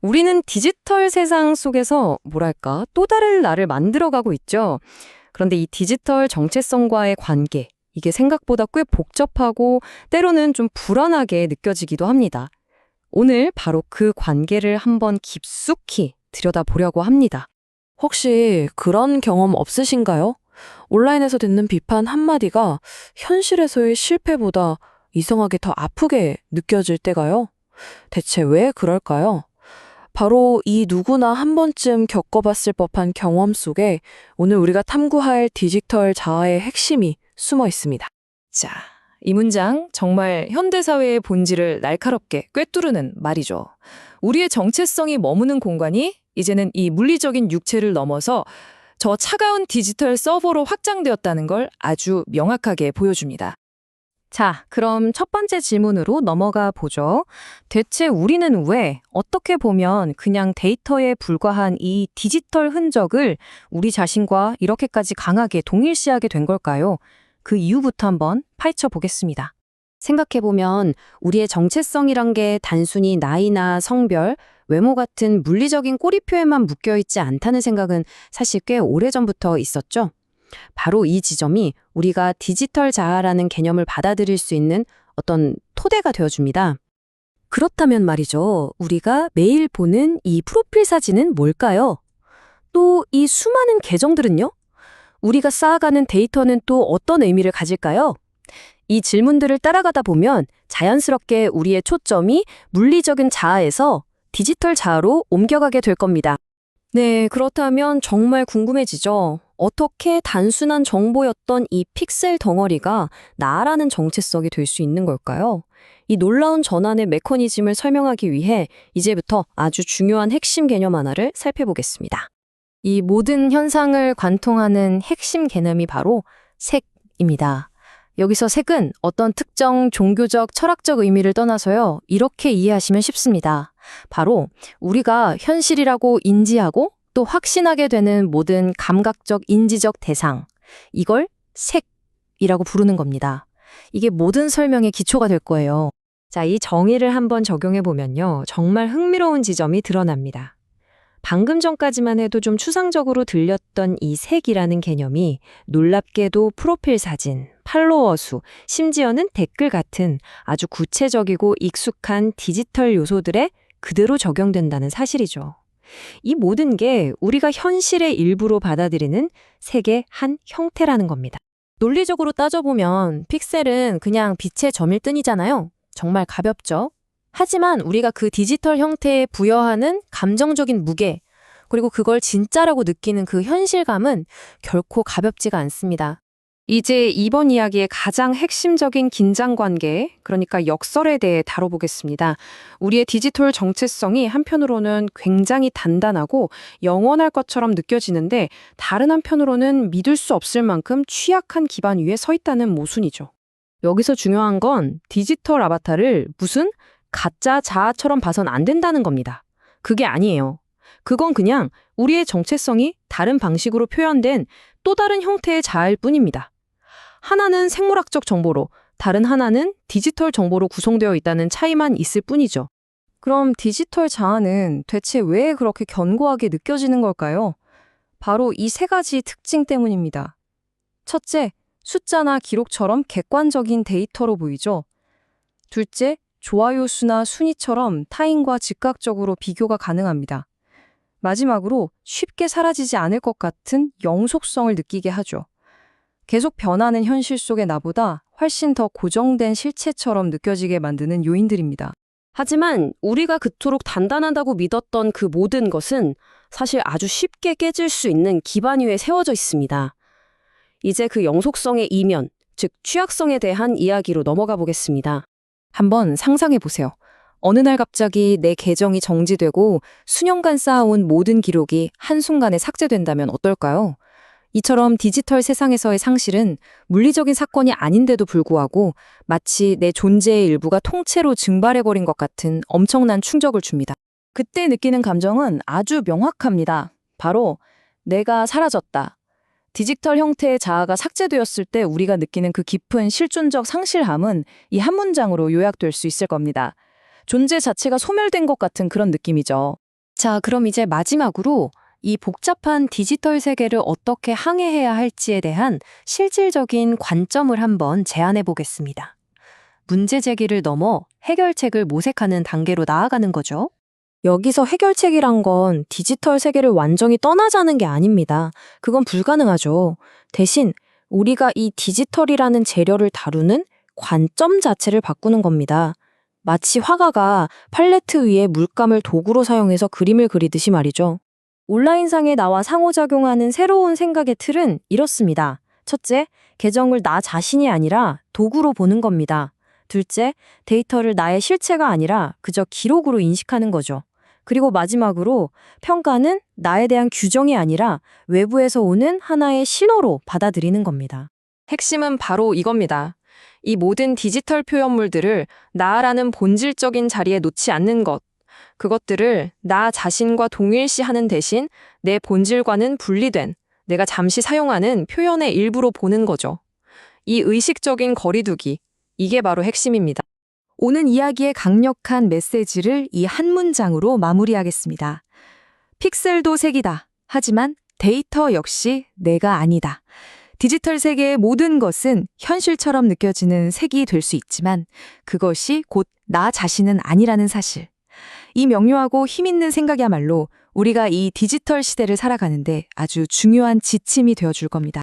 우리는 디지털 세상 속에서 뭐랄까 또 다른 나를 만들어가고 있죠. 그런데 이 디지털 정체성과의 관계, 이게 생각보다 꽤 복잡하고 때로는 좀 불안하게 느껴지기도 합니다. 오늘 바로 그 관계를 한번 깊숙이 들여다보려고 합니다. 혹시 그런 경험 없으신가요? 온라인에서 듣는 비판 한마디가 현실에서의 실패보다 이상하게 더 아프게 느껴질 때가요? 대체 왜 그럴까요? 바로 이 누구나 한 번쯤 겪어봤을 법한 경험 속에 오늘 우리가 탐구할 디지털 자아의 핵심이 숨어 있습니다. 자, 이 문장 정말 현대사회의 본질을 날카롭게 꿰뚫는 말이죠. 우리의 정체성이 머무는 공간이 이제는 이 물리적인 육체를 넘어서 저 차가운 디지털 서버로 확장되었다는 걸 아주 명확하게 보여줍니다. 자, 그럼 첫 번째 질문으로 넘어가 보죠. 대체 우리는 왜 어떻게 보면 그냥 데이터에 불과한 이 디지털 흔적을 우리 자신과 이렇게까지 강하게 동일시하게 된 걸까요? 그 이유부터 한번 파헤쳐 보겠습니다. 생각해보면 우리의 정체성이란 게 단순히 나이나 성별, 외모 같은 물리적인 꼬리표에만 묶여있지 않다는 생각은 사실 꽤 오래전부터 있었죠. 바로 이 지점이 우리가 디지털 자아라는 개념을 받아들일 수 있는 어떤 토대가 되어줍니다. 그렇다면 말이죠. 우리가 매일 보는 이 프로필 사진은 뭘까요? 또 이 수많은 계정들은요? 우리가 쌓아가는 데이터는 또 어떤 의미를 가질까요? 이 질문들을 따라가다 보면 자연스럽게 우리의 초점이 물리적인 자아에서 디지털 자아로 옮겨가게 될 겁니다. 네, 그렇다면 정말 궁금해지죠. 어떻게 단순한 정보였던 이 픽셀 덩어리가 나라는 정체성이 될 수 있는 걸까요? 이 놀라운 전환의 메커니즘을 설명하기 위해 이제부터 아주 중요한 핵심 개념 하나를 살펴보겠습니다. 이 모든 현상을 관통하는 핵심 개념이 바로 색입니다. 여기서 색은 어떤 특정 종교적, 철학적 의미를 떠나서요. 이렇게 이해하시면 쉽습니다. 바로 우리가 현실이라고 인지하고 또 확신하게 되는 모든 감각적, 인지적 대상, 이걸 색이라고 부르는 겁니다. 이게 모든 설명의 기초가 될 거예요. 자, 이 정의를 한번 적용해 보면요. 정말 흥미로운 지점이 드러납니다. 방금 전까지만 해도 좀 추상적으로 들렸던 이 색이라는 개념이 놀랍게도 프로필 사진, 팔로워 수, 심지어는 댓글 같은 아주 구체적이고 익숙한 디지털 요소들에 그대로 적용된다는 사실이죠. 이 모든 게 우리가 현실의 일부로 받아들이는 색의 한 형태라는 겁니다. 논리적으로 따져보면 픽셀은 그냥 빛의 점일 뿐이잖아요. 정말 가볍죠? 하지만 우리가 그 디지털 형태에 부여하는 감정적인 무게, 그리고 그걸 진짜라고 느끼는 그 현실감은 결코 가볍지가 않습니다. 이제 이번 이야기의 가장 핵심적인 긴장 관계, 그러니까 역설에 대해 다뤄보겠습니다. 우리의 디지털 정체성이 한편으로는 굉장히 단단하고 영원할 것처럼 느껴지는데 다른 한편으로는 믿을 수 없을 만큼 취약한 기반 위에 서 있다는 모순이죠. 여기서 중요한 건 디지털 아바타를 무슨 가짜 자아처럼 봐선 안 된다는 겁니다. 그게 아니에요. 그건 그냥 우리의 정체성이 다른 방식으로 표현된 또 다른 형태의 자아일 뿐입니다. 하나는 생물학적 정보로, 다른 하나는 디지털 정보로 구성되어 있다는 차이만 있을 뿐이죠. 그럼 디지털 자아는 대체 왜 그렇게 견고하게 느껴지는 걸까요? 바로 이 세 가지 특징 때문입니다. 첫째, 숫자나 기록처럼 객관적인 데이터로 보이죠. 둘째, 좋아요 수나 순위처럼 타인과 즉각적으로 비교가 가능합니다. 마지막으로 쉽게 사라지지 않을 것 같은 영속성을 느끼게 하죠. 계속 변하는 현실 속의 나보다 훨씬 더 고정된 실체처럼 느껴지게 만드는 요인들입니다. 하지만 우리가 그토록 단단하다고 믿었던 그 모든 것은 사실 아주 쉽게 깨질 수 있는 기반 위에 세워져 있습니다. 이제 그 영속성의 이면, 즉 취약성에 대한 이야기로 넘어가 보겠습니다. 한번 상상해 보세요. 어느 날 갑자기 내 계정이 정지되고 수년간 쌓아온 모든 기록이 한순간에 삭제된다면 어떨까요? 이처럼 디지털 세상에서의 상실은 물리적인 사건이 아닌데도 불구하고 마치 내 존재의 일부가 통째로 증발해버린 것 같은 엄청난 충격을 줍니다. 그때 느끼는 감정은 아주 명확합니다. 바로 내가 사라졌다. 디지털 형태의 자아가 삭제되었을 때 우리가 느끼는 그 깊은 실존적 상실함은 이 한 문장으로 요약될 수 있을 겁니다. 존재 자체가 소멸된 것 같은 그런 느낌이죠. 자, 그럼 이제 마지막으로 이 복잡한 디지털 세계를 어떻게 항해해야 할지에 대한 실질적인 관점을 한번 제안해 보겠습니다. 문제 제기를 넘어 해결책을 모색하는 단계로 나아가는 거죠. 여기서 해결책이란 건 디지털 세계를 완전히 떠나자는 게 아닙니다. 그건 불가능하죠. 대신 우리가 이 디지털이라는 재료를 다루는 관점 자체를 바꾸는 겁니다. 마치 화가가 팔레트 위에 물감을 도구로 사용해서 그림을 그리듯이 말이죠. 온라인상에 나와 상호작용하는 새로운 생각의 틀은 이렇습니다. 첫째, 계정을 나 자신이 아니라 도구로 보는 겁니다. 둘째, 데이터를 나의 실체가 아니라 그저 기록으로 인식하는 거죠. 그리고 마지막으로 평가는 나에 대한 규정이 아니라 외부에서 오는 하나의 신호로 받아들이는 겁니다. 핵심은 바로 이겁니다. 이 모든 디지털 표현물들을 나라는 본질적인 자리에 놓지 않는 것. 그것들을 나 자신과 동일시하는 대신 내 본질과는 분리된, 내가 잠시 사용하는 표현의 일부로 보는 거죠. 이 의식적인 거리두기, 이게 바로 핵심입니다. 오늘 이야기의 강력한 메시지를 이 한 문장으로 마무리하겠습니다. 픽셀도 색이다. 하지만 데이터 역시 내가 아니다. 디지털 세계의 모든 것은 현실처럼 느껴지는 색이 될 수 있지만 그것이 곧 나 자신은 아니라는 사실. 이 명료하고 힘있는 생각이야말로 우리가 이 디지털 시대를 살아가는데 아주 중요한 지침이 되어줄 겁니다.